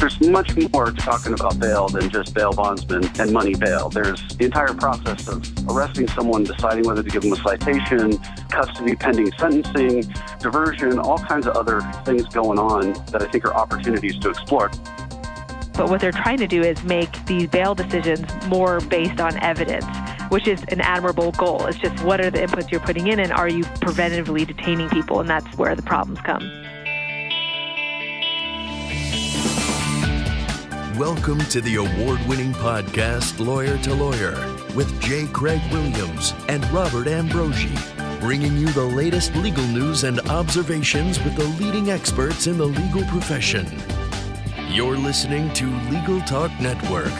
There's much more to talking about bail than just bail bondsmen and money bail. There's the entire process of arresting someone, deciding whether to give them a citation, custody pending sentencing, diversion, all kinds of other things going on that I think are opportunities to explore. But what they're trying to do is make these bail decisions more based on evidence, which is an admirable goal. It's just what are the inputs you're putting in and are you preventively detaining people? And that's where the problems come. Welcome to the award-winning podcast, Lawyer to Lawyer, with J. Craig Williams and Robert Ambrogi, bringing you the latest legal news and observations with the leading experts in the legal profession. You're listening to Legal Talk Network.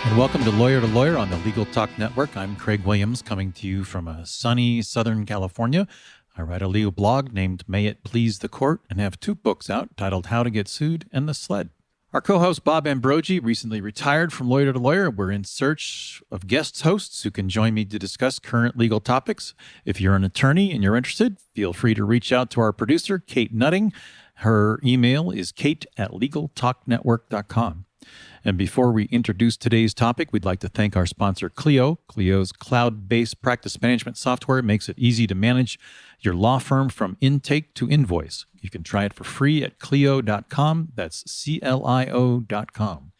And welcome to Lawyer on the Legal Talk Network. I'm Craig Williams, coming to you from a sunny Southern California. I write a legal blog named May It Please the Court and have two books out titled How to Get Sued and The Sled. Our co-host Bob Ambrogi recently retired from Lawyer to Lawyer. We're in search of guest hosts who can join me to discuss current legal topics. If you're an attorney and you're interested, feel free to reach out to our producer, Kate Nutting. Her email is kate@legaltalknetwork.com. And before we introduce today's topic, we'd like to thank our sponsor, Clio. Clio's cloud-based practice management software makes it easy to manage your law firm from intake to invoice. You can try it for free at Clio.com. That's CLIO.com.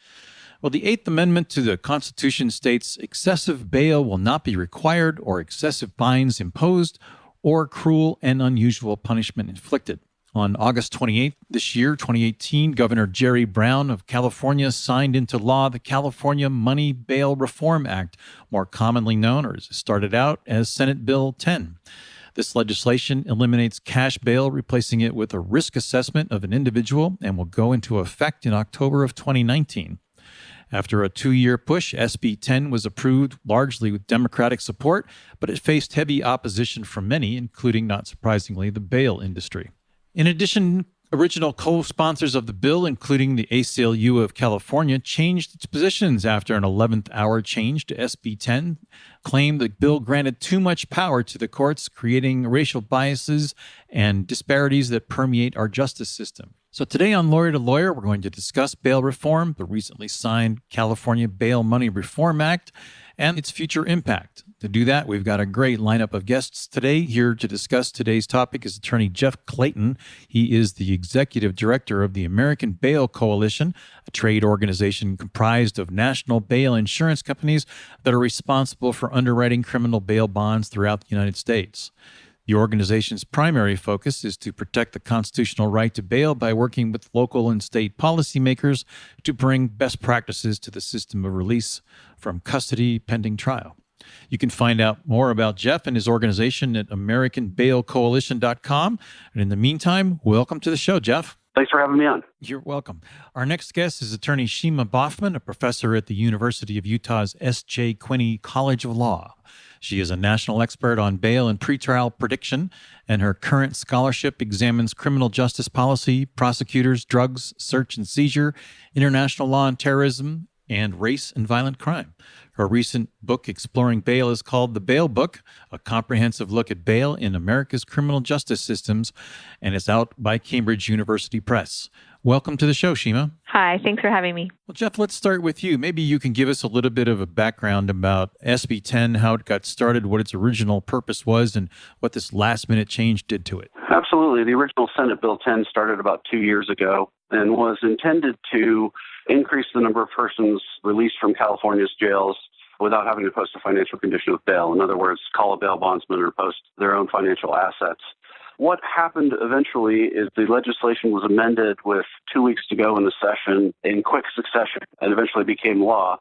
Well, the Eighth Amendment to the Constitution states excessive bail will not be required or excessive fines imposed or cruel and unusual punishment inflicted. On August 28th this year, 2018, Governor Jerry Brown of California signed into law the California Money Bail Reform Act, more commonly known, or as it started out, as Senate Bill 10. This legislation eliminates cash bail, replacing it with a risk assessment of an individual, and will go into effect in October of 2019. After a 2-year push, SB 10 was approved largely with Democratic support, but it faced heavy opposition from many, including, not surprisingly, the bail industry. In addition, original co-sponsors of the bill, including the ACLU of California, changed its positions after an 11th hour change to SB 10, claimed the bill granted too much power to the courts, creating racial biases and disparities that permeate our justice system. So today on Lawyer to Lawyer, we're going to discuss bail reform, the recently signed California Bail Money Reform Act, and its future impact. To do that, we've got a great lineup of guests today. Here to discuss today's topic is attorney Jeff Clayton. He is the executive director of the American Bail Coalition, a trade organization comprised of national bail insurance companies that are responsible for underwriting criminal bail bonds throughout the United States. The organization's primary focus is to protect the constitutional right to bail by working with local and state policymakers to bring best practices to the system of release from custody pending trial. You can find out more about Jeff and his organization at AmericanBailCoalition.com. And in the meantime, welcome to the show, Jeff. Thanks for having me on. You're welcome. Our next guest is attorney Shima Boffman, a professor at the University of Utah's S.J. Quinney College of Law. She is a national expert on bail and pretrial prediction, and her current scholarship examines criminal justice policy, prosecutors, drugs, search and seizure, international law and terrorism, and race and violent crime. Her recent book exploring bail is called The Bail Book, a comprehensive look at bail in America's criminal justice systems, and it's out by Cambridge University Press. Welcome to the show, Shima. Hi, thanks for having me. Well, Jeff, let's start with you. Maybe you can give us a little bit of a background about SB 10, how it got started, what its original purpose was, and what this last-minute change did to it. Absolutely. The original Senate Bill 10 started about 2 years ago and was intended to increase the number of persons released from California's jails without having to post a financial condition of bail. In other words, call a bail bondsman or post their own financial assets. What happened eventually is the legislation was amended with 2 weeks to go in the session in quick succession and eventually became law.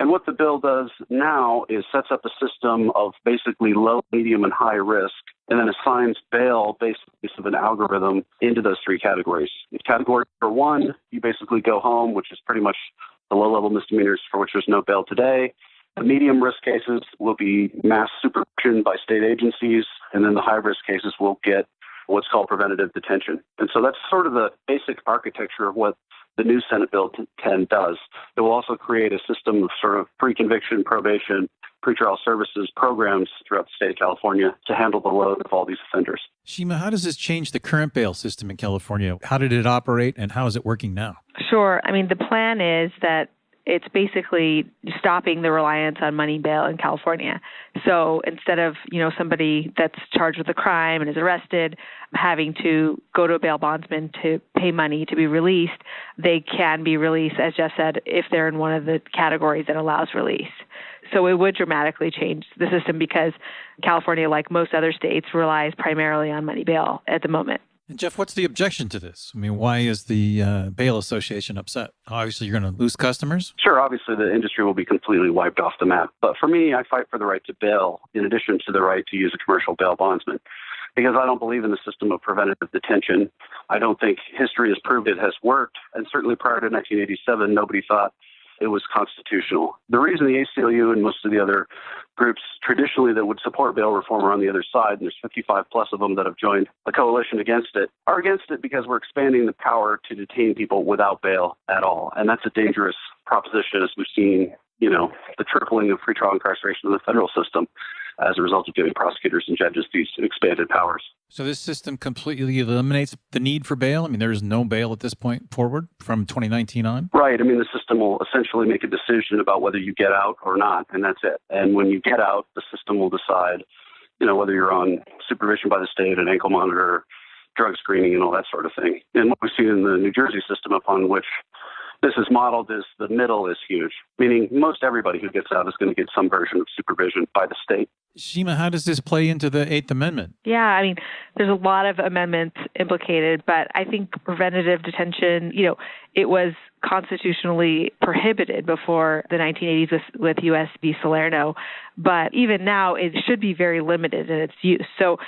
And what the bill does now is sets up a system of basically low, medium, and high risk, and then assigns bail based on an algorithm into those three categories. In category number one, you basically go home, which is pretty much the low-level misdemeanors for which there's no bail today. The medium risk cases will be mass supervision by state agencies, and then the high risk cases will get what's called preventative detention. And so that's sort of the basic architecture of what the new Senate Bill 10 does. It will also create a system of sort of pre-conviction, probation, pretrial services programs throughout the state of California to handle the load of all these offenders. Shima, how does this change the current bail system in California? How did it operate and how is it working now? Sure. I mean, the plan is that it's basically stopping the reliance on money bail in California. So instead of, somebody that's charged with a crime and is arrested having to go to a bail bondsman to pay money to be released, they can be released, as Jeff said, if they're in one of the categories that allows release. So it would dramatically change the system because California, like most other states, relies primarily on money bail at the moment. And Jeff, what's the objection to this? I mean, why is the Bail Association upset? Obviously, you're going to lose customers. Sure, obviously the industry will be completely wiped off the map. But for me, I fight for the right to bail in addition to the right to use a commercial bail bondsman because I don't believe in the system of preventative detention. I don't think history has proved it has worked. And certainly prior to 1987, nobody thought it was constitutional. The reason the ACLU and most of the other groups traditionally that would support bail reform are on the other side, and there's 55 plus of them that have joined the coalition against it, are against it because we're expanding the power to detain people without bail at all. And that's a dangerous proposition as we've seen, the tripling of pretrial incarceration in the federal system as a result of giving prosecutors and judges these expanded powers. So this system completely eliminates the need for bail? I mean, there's no bail at this point forward from 2019 on? Right. I mean, the system will essentially make a decision about whether you get out or not, and that's it. And when you get out, the system will decide, whether you're on supervision by the state, an ankle monitor, drug screening, and all that sort of thing. And what we see in the New Jersey system upon which this is modeled is the middle is huge, meaning most everybody who gets out is going to get some version of supervision by the state. Shima, how does this play into the Eighth Amendment? Yeah, I mean, there's a lot of amendments implicated, but I think preventative detention, it was constitutionally prohibited before the 1980s with U.S. v. Salerno, but even now it should be very limited in its use. So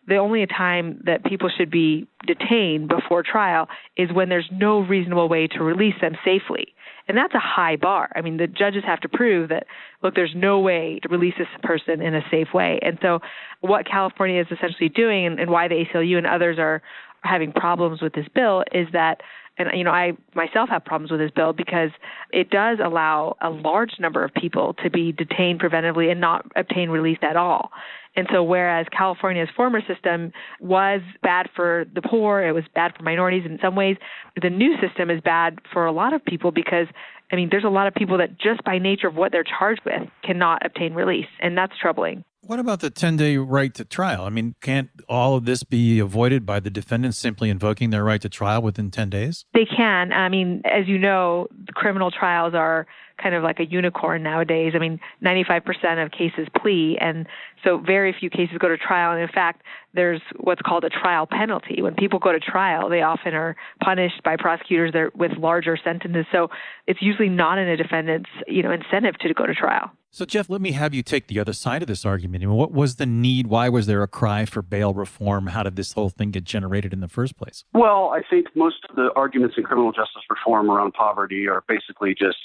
the only time that people should be detained before trial is when there's no reasonable way to release them safely. And that's a high bar. I mean, the judges have to prove that, look, there's no way to release this person in a safe way. And so what California is essentially doing and why the ACLU and others are having problems with this bill is that, and I myself have problems with this bill because it does allow a large number of people to be detained preventively and not obtain release at all. And so whereas California's former system was bad for the poor, it was bad for minorities in some ways, the new system is bad for a lot of people because, there's a lot of people that just by nature of what they're charged with cannot obtain release, and that's troubling. What about the 10-day right to trial? Can't all of this be avoided by the defendants simply invoking their right to trial within 10 days? They can. As you know, criminal trials are kind of like a unicorn nowadays. 95% of cases plea, and so very few cases go to trial. And in fact, there's what's called a trial penalty. When people go to trial, they often are punished by prosecutors with larger sentences. So it's usually not in a defendant's, incentive to go to trial. So, Jeff, let me have you take the other side of this argument. What was the need? Why was there a cry for bail reform? How did this whole thing get generated in the first place? Well, I think most of the arguments in criminal justice reform around poverty are basically just,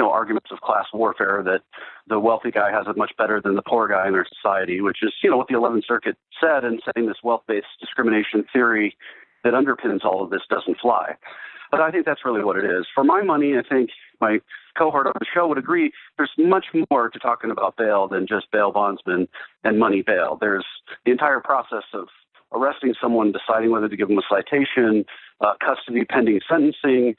arguments of class warfare that the wealthy guy has it much better than the poor guy in our society, which is, what the 11th Circuit said in saying this wealth-based discrimination theory that underpins all of this doesn't fly. But I think that's really what it is. For my money, I think my cohort on the show would agree there's much more to talking about bail than just bail bondsmen and money bail. There's the entire process of arresting someone, deciding whether to give them a citation, custody pending sentencing,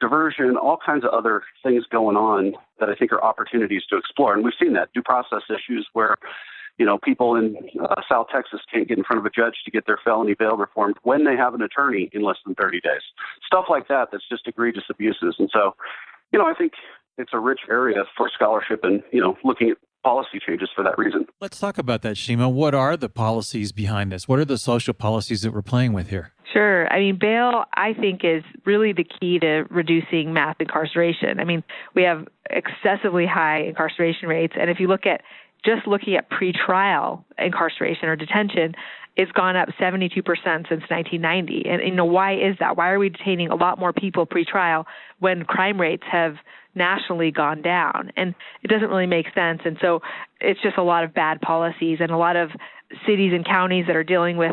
diversion, all kinds of other things going on that I think are opportunities to explore. And we've seen that, due process issues where people in South Texas can't get in front of a judge to get their felony bail reformed when they have an attorney in less than 30 days. Stuff like that that's just egregious abuses. And so, I think it's a rich area for scholarship and, looking at policy changes for that reason. Let's talk about that, Shima. What are the policies behind this? What are the social policies that we're playing with here? Sure. Bail, I think, is really the key to reducing mass incarceration. We have excessively high incarceration rates. And if you look at looking at pretrial incarceration or detention, it's gone up 72% since 1990. And why is that? Why are we detaining a lot more people pretrial when crime rates have nationally gone down? And it doesn't really make sense. And so it's just a lot of bad policies and a lot of cities and counties that are dealing with,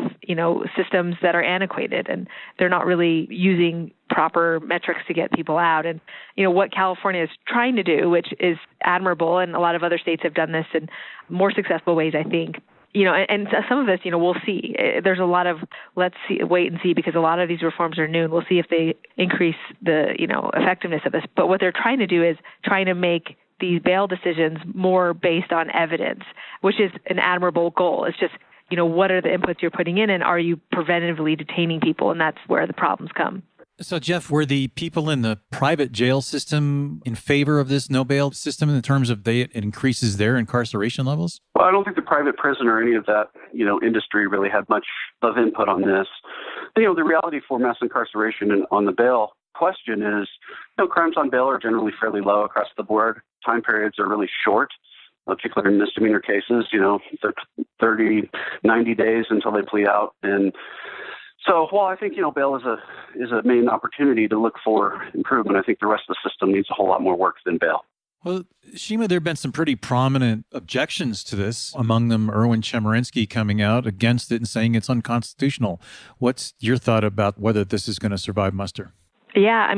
systems that are antiquated, and they're not really using proper metrics to get people out. And, what California is trying to do, which is admirable, and a lot of other states have done this in more successful ways, I think. And some of this, we'll see. There's a lot of wait and see, because a lot of these reforms are new, and we'll see if they increase the, effectiveness of this. But what they're trying to do is trying to make these bail decisions more based on evidence, which is an admirable goal. It's just, what are the inputs you're putting in, and are you preventatively detaining people? And that's where the problems come. So, Jeff, were the people in the private jail system in favor of this no bail system in terms of it increases their incarceration levels? Well, I don't think the private prison or any of that, industry really had much of input on this. The reality for mass incarceration and on the bail question is, crimes on bail are generally fairly low across the board. Time periods are really short, particularly in misdemeanor cases, 30, 90 days until they plead out. And so while I think, bail is a main opportunity to look for improvement, I think the rest of the system needs a whole lot more work than bail. Well, Shima, there have been some pretty prominent objections to this, among them Erwin Chemerinsky coming out against it and saying it's unconstitutional. What's your thought about whether this is going to survive muster? Yeah,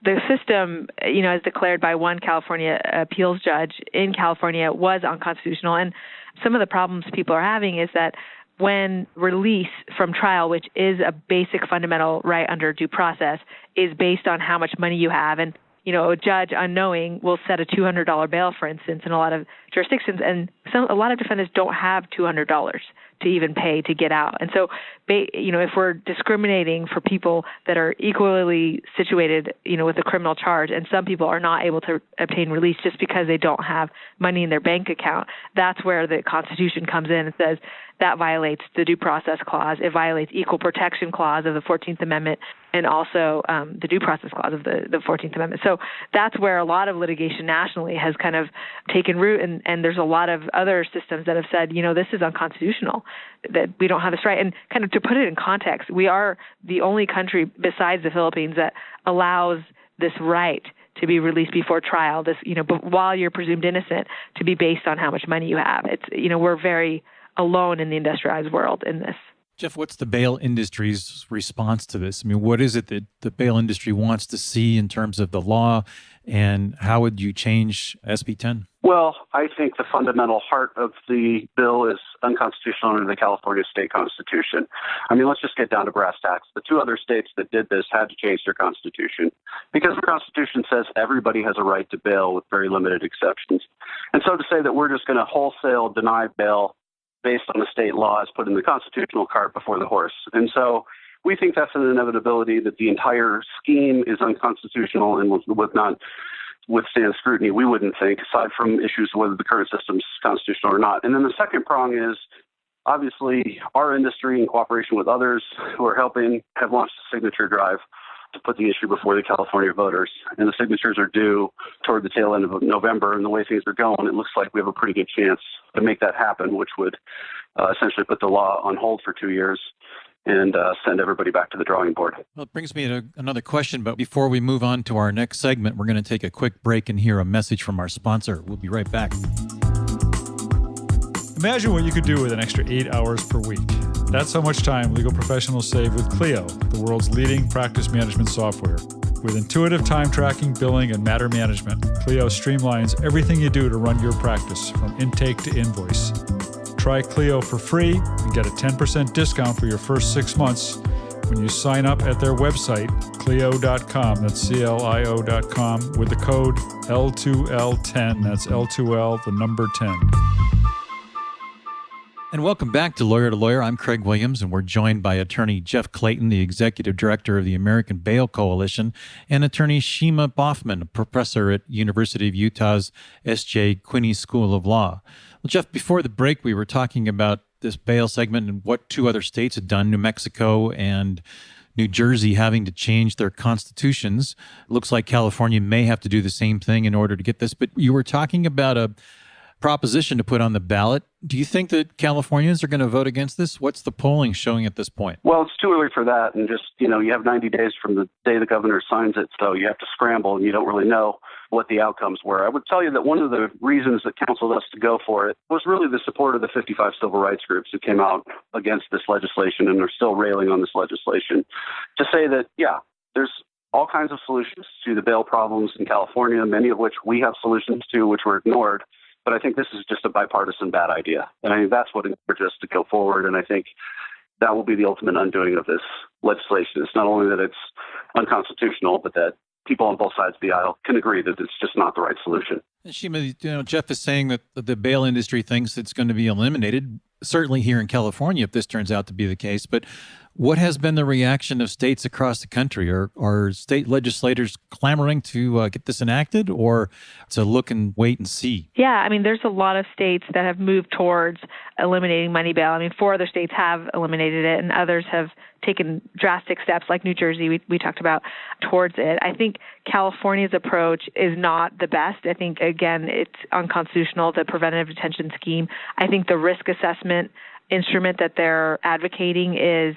the system, as declared by one California appeals judge in California, was unconstitutional. And some of the problems people are having is that when release from trial, which is a basic fundamental right under due process, is based on how much money you have. And, a judge unknowing will set a $200 bail, for instance, in a lot of jurisdictions. And a lot of defendants don't have $200 to even pay to get out. And so, if we're discriminating for people that are equally situated, with a criminal charge, and some people are not able to obtain release just because they don't have money in their bank account, that's where the Constitution comes in and says that violates the Due Process Clause. It violates Equal Protection Clause of the 14th Amendment, and also the Due Process Clause of the 14th Amendment. So that's where a lot of litigation nationally has kind of taken root, and there's a lot of other systems that have said, this is unconstitutional, that we don't have this right. And kind of to put it in context, we are the only country besides the Philippines that allows this right to be released before trial, this, but while you're presumed innocent, to be based on how much money you have. It's, we're very alone in the industrialized world in this. Jeff, what's the bail industry's response to this? What is it that the bail industry wants to see in terms of the law, and how would you change SB 10? Well, I think the fundamental heart of the bill is unconstitutional under the California state constitution. Let's just get down to brass tacks. The two other states that did this had to change their constitution because the Constitution says everybody has a right to bail with very limited exceptions. And so to say that we're just going to wholesale deny bail based on the state law is putting the constitutional cart before the horse. And so we think that's an inevitability, that the entire scheme is unconstitutional and would not withstand scrutiny, we wouldn't think, aside from issues of whether the current system is constitutional or not. And then the second prong is, obviously, our industry, in cooperation with others who are helping, have launched a signature drive to put the issue before the California voters. And the signatures are due toward the tail end of November. And the way things are going, it looks like we have a pretty good chance to make that happen, which would essentially put the law on hold for 2 years and send everybody back to the drawing board. Well, it brings me to another question, but before we move on to our next segment, we're going to take a quick break and hear a message from our sponsor. We'll be right back. Imagine what you could do with an extra 8 hours per week. That's how much time legal professionals save with Clio, the world's leading practice management software. With intuitive time tracking, billing, and matter management, Clio streamlines everything you do to run your practice, from intake to invoice. Try Clio for free and get a 10% discount for your first 6 months when you sign up at their website, Clio.com, that's CLIO.com, with the code L2L10, that's L2L, the number 10. And welcome back to Lawyer. I'm Craig Williams, and we're joined by attorney Jeff Clayton, the executive director of the American Bail Coalition, and attorney Shima Boffman, a professor at University of Utah's S.J. Quinney School of Law. Well, Jeff, before the break, we were talking about this bail segment and what two other states had done, New Mexico and New Jersey, having to change their constitutions. It looks like California may have to do the same thing in order to get this. But you were talking about proposition to put on the ballot. Do you think that Californians are going to vote against this? What's the polling showing at this point? Well, it's too early for that. And just, you have 90 days from the day the governor signs it. So you have to scramble and you don't really know what the outcomes were. I would tell you that one of the reasons that counseled us to go for it was really the support of the 55 civil rights groups who came out against this legislation and are still railing on this legislation to say that, yeah, there's all kinds of solutions to the bail problems in California, many of which we have solutions to, which were ignored. But I think this is just a bipartisan bad idea. And I think that's what encouraged us to go forward. And I think that will be the ultimate undoing of this legislation. It's not only that it's unconstitutional, but that people on both sides of the aisle can agree that it's just not the right solution. And Shima, Jeff is saying that the bail industry thinks it's going to be eliminated, certainly here in California, if this turns out to be the case. But what has been the reaction of states across the country? Are state legislators clamoring to get this enacted, or to look and wait and see? Yeah, I mean, there's a lot of states that have moved towards eliminating money bail. I mean, 4 other states have eliminated it, and others have taken drastic steps, like New Jersey, we talked about, towards it. I think California's approach is not the best. I think, again, it's unconstitutional, the preventive detention scheme. I think the risk assessment instrument that they're advocating is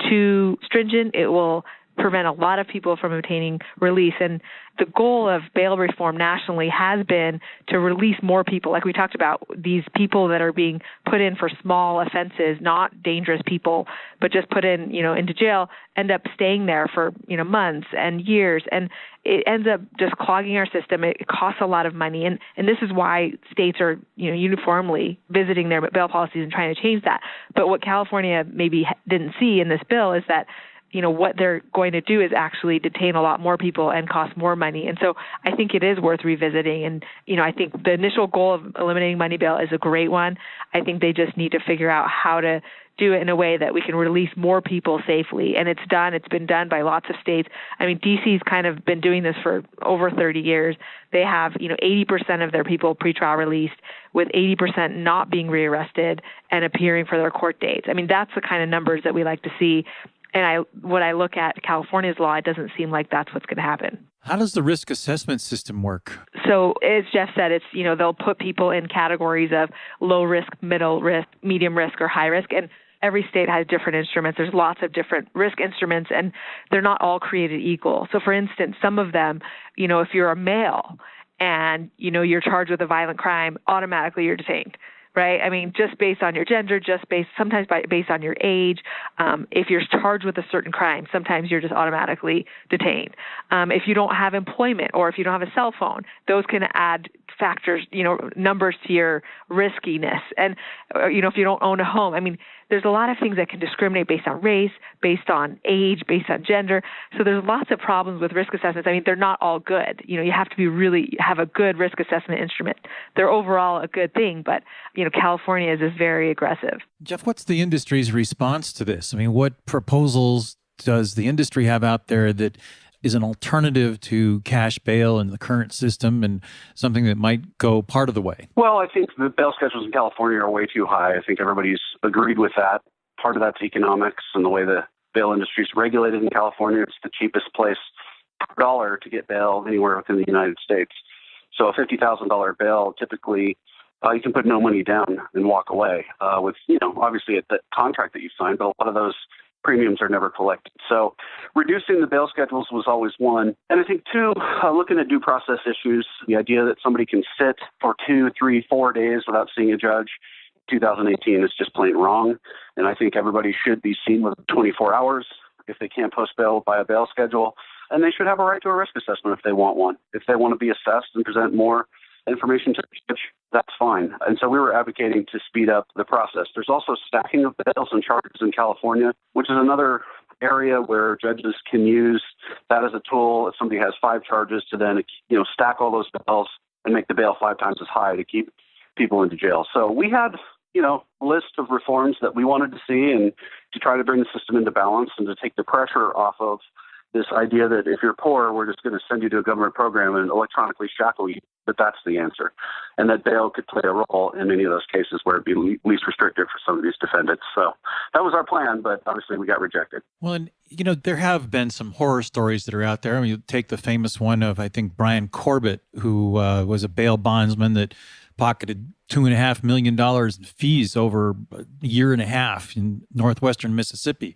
too stringent. It will prevent a lot of people from obtaining release. And the goal of bail reform nationally has been to release more people. Like we talked about, these people that are being put in for small offenses, not dangerous people, but just put in, into jail, end up staying there for, months and years. And it ends up just clogging our system. It costs a lot of money. And this is why states are, uniformly visiting their bail policies and trying to change that. But what California maybe didn't see in this bill is that what they're going to do is actually detain a lot more people and cost more money. And so I think it is worth revisiting. And, I think the initial goal of eliminating money bail is a great one. I think they just need to figure out how to do it in a way that we can release more people safely. And it's been done by lots of states. I mean, DC's kind of been doing this for over 30 years. They have, 80% of their people pretrial released, with 80% not being rearrested and appearing for their court dates. I mean, that's the kind of numbers that we like to see. And when I look at California's law, it doesn't seem like that's what's going to happen. How does the risk assessment system work? So as Jeff said, it's, they'll put people in categories of low risk, middle risk, medium risk, or high risk. And every state has different instruments. There's lots of different risk instruments, and they're not all created equal. So for instance, some of them, if you're a male and, you're charged with a violent crime, automatically you're detained. Right? I mean, just based on your gender, sometimes based on your age. If you're charged with a certain crime, sometimes you're just automatically detained. If you don't have employment, or if you don't have a cell phone, those can add factors, numbers to your riskiness. And, if you don't own a home, I mean, there's a lot of things that can discriminate based on race, based on age, based on gender. So there's lots of problems with risk assessments. I mean, they're not all good. You have to have a good risk assessment instrument. They're overall a good thing, but, California is very aggressive. Jeff, what's the industry's response to this? I mean, what proposals does the industry have out there that is an alternative to cash bail in the current system, and something that might go part of the way? Well, I think the bail schedules in California are way too high. I think everybody's agreed with that. Part of that's economics and the way the bail industry is regulated in California. It's the cheapest place per dollar to get bail anywhere within the United States. So a $50,000 bail, typically, you can put no money down and walk away with, obviously at the contract that you signed, but a lot of those premiums are never collected. So reducing the bail schedules was always one. And I think, two, looking at due process issues, the idea that somebody can sit for 2, 3, 4 days without seeing a judge in 2018 is just plain wrong. And I think everybody should be seen within 24 hours if they can't post bail by a bail schedule. And they should have a right to a risk assessment if they want one. If they want to be assessed and present more information to the judge, that's fine. And so we were advocating to speed up the process. There's also stacking of bails and charges in California, which is another area where judges can use that as a tool. If somebody has 5 charges, to then, stack all those bails and make the bail 5 times as high to keep people into jail. So we had, a list of reforms that we wanted to see, and to try to bring the system into balance and to take the pressure off of this idea that if you're poor, we're just going to send you to a government program and electronically shackle you, that that's the answer. And that bail could play a role in any of those cases where it'd be least restrictive for some of these defendants. So that was our plan, but obviously we got rejected. Well, and, there have been some horror stories that are out there. I mean, you take the famous one of, I think, Brian Corbett, who was a bail bondsman that pocketed $2.5 million in fees over a year and a half in northwestern Mississippi,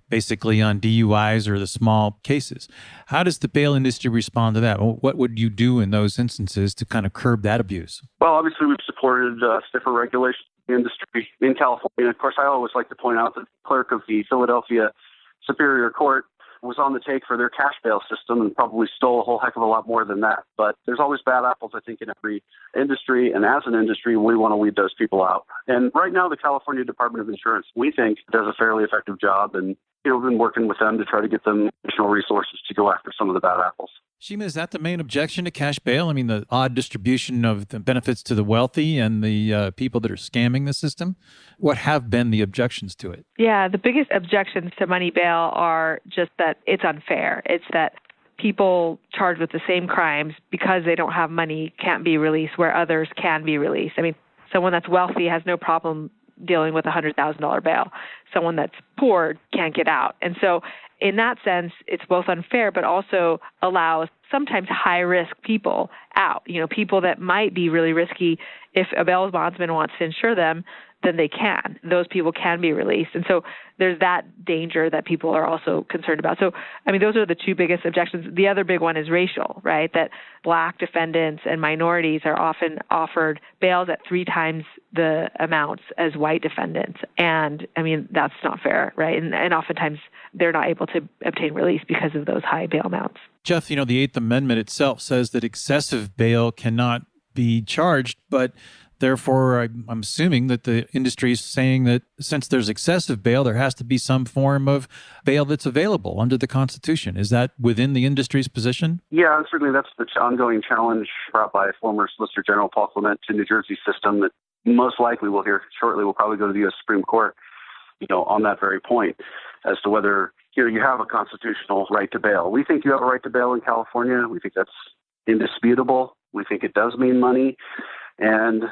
basically on DUIs or the small cases. How does the bail industry respond to that? What would you do in those instances to kind of curb that abuse? Well, obviously, we've supported stiffer regulations in the industry in California. Of course, I always like to point out that the clerk of the Philadelphia Superior Court was on the take for their cash bail system and probably stole a whole heck of a lot more than that. But there's always bad apples, I think, in every industry. And as an industry, we want to weed those people out. And right now, the California Department of Insurance, we think, does a fairly effective job. And we've been working with them to try to get them additional resources to go after some of the bad apples. Shima, is that the main objection to cash bail? I mean, the odd distribution of the benefits to the wealthy and the people that are scamming the system? What have been the objections to it? Yeah, the biggest objections to money bail are just that it's unfair. It's that people charged with the same crimes because they don't have money can't be released where others can be released. I mean, someone that's wealthy has no problem dealing with a $100,000 bail. Someone that's poor can't get out. And so in that sense, it's both unfair, but also allows sometimes high-risk people out. People that might be really risky. If a bail bondsman wants to insure them, then they can. Those people can be released. And so there's that danger that people are also concerned about. So, those are the two biggest objections. The other big one is racial, right? That Black defendants and minorities are often offered bails at 3 times the amounts as white defendants. And, that's not fair, right? And oftentimes they're not able to obtain release because of those high bail amounts. Jeff, the Eighth Amendment itself says that excessive bail cannot be charged, but therefore, I'm assuming that the industry is saying that since there's excessive bail, there has to be some form of bail that's available under the Constitution. Is that within the industry's position? Yeah, and certainly that's the ongoing challenge brought by former Solicitor General Paul Clement to New Jersey system that most likely we'll hear shortly will probably go to the U.S. Supreme Court, on that very point as to whether you have a constitutional right to bail. We think you have a right to bail in California. We think that's indisputable. We think it does mean money. And,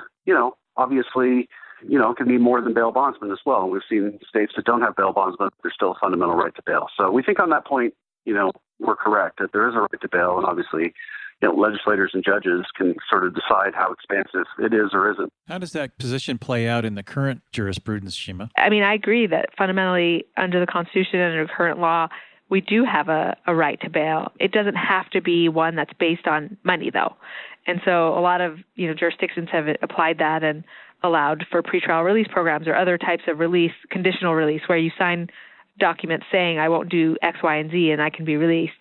obviously, it can mean more than bail bondsmen as well. We've seen states that don't have bail bondsmen, but there's still a fundamental right to bail. So we think on that point, we're correct that there is a right to bail. And obviously, legislators and judges can sort of decide how expansive it is or isn't. How does that position play out in the current jurisprudence, Shima? I agree that fundamentally under the Constitution and under current law, we do have a right to bail. It doesn't have to be one that's based on money, though. And so a lot of jurisdictions have applied that and allowed for pretrial release programs or other types of release, conditional release, where you sign documents saying I won't do X, Y, and Z and I can be released,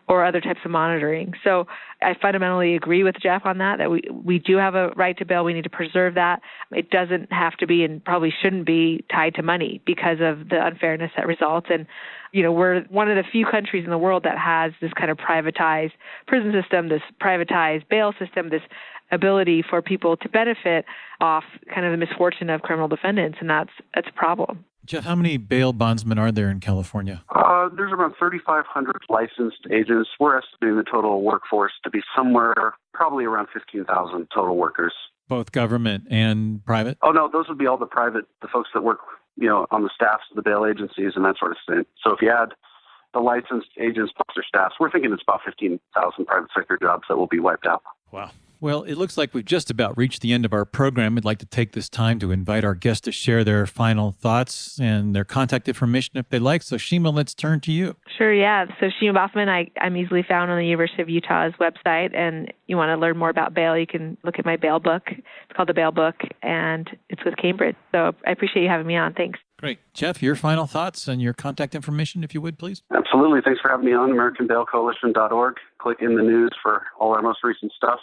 or other types of monitoring. So I fundamentally agree with Jeff on that we do have a right to bail. We need to preserve that. It doesn't have to be and probably shouldn't be tied to money because of the unfairness that results. And, we're one of the few countries in the world that has this kind of privatized prison system, this privatized bail system, this ability for people to benefit off kind of the misfortune of criminal defendants, and that's a problem. Jeff, how many bail bondsmen are there in California? There's around 3,500 licensed agents. We're estimating the total workforce to be somewhere probably around 15,000 total workers. Both government and private? Oh, no, those would be all the folks that work, on the staffs of the bail agencies and that sort of thing. So if you add the licensed agents plus their staffs, we're thinking it's about 15,000 private sector jobs that will be wiped out. Wow. Well, it looks like we've just about reached the end of our program. I'd like to take this time to invite our guests to share their final thoughts and their contact information if they like. So, Shima, let's turn to you. Sure, yeah. So, Shima Boffman, I'm easily found on the University of Utah's website. And you want to learn more about bail, you can look at my bail book. It's called The Bail Book, and it's with Cambridge. So I appreciate you having me on. Thanks. Great. Jeff, your final thoughts and your contact information, if you would, please. Absolutely. Thanks for having me on, AmericanBailCoalition.org. Click in the news for all our most recent stuff.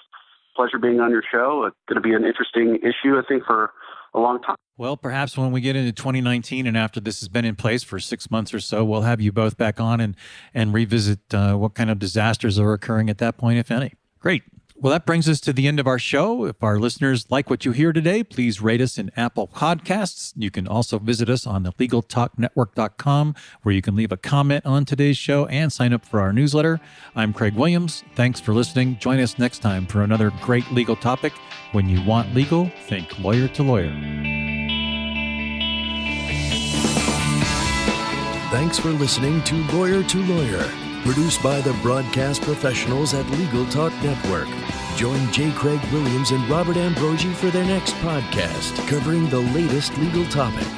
Pleasure being on your show. It's going to be an interesting issue, I think, for a long time. Well, perhaps when we get into 2019 and after this has been in place for 6 months or so, we'll have you both back on and revisit what kind of disasters are occurring at that point, if any. Great. Well, that brings us to the end of our show. If our listeners like what you hear today, please rate us in Apple Podcasts. You can also visit us on the LegalTalkNetwork.com, where you can leave a comment on today's show and sign up for our newsletter. I'm Craig Williams. Thanks for listening. Join us next time for another great legal topic. When you want legal, think lawyer to lawyer. Thanks for listening to Lawyer, produced by the broadcast professionals at Legal Talk Network. Join J. Craig Williams and Robert Ambrogi for their next podcast covering the latest legal topic.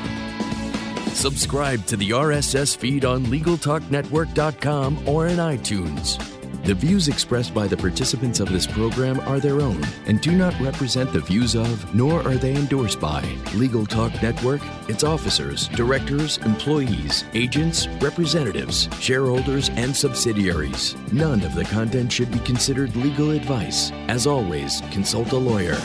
Subscribe to the RSS feed on LegalTalkNetwork.com or in iTunes. The views expressed by the participants of this program are their own and do not represent the views of, nor are they endorsed by, Legal Talk Network, its officers, directors, employees, agents, representatives, shareholders, and subsidiaries. None of the content should be considered legal advice. As always, consult a lawyer.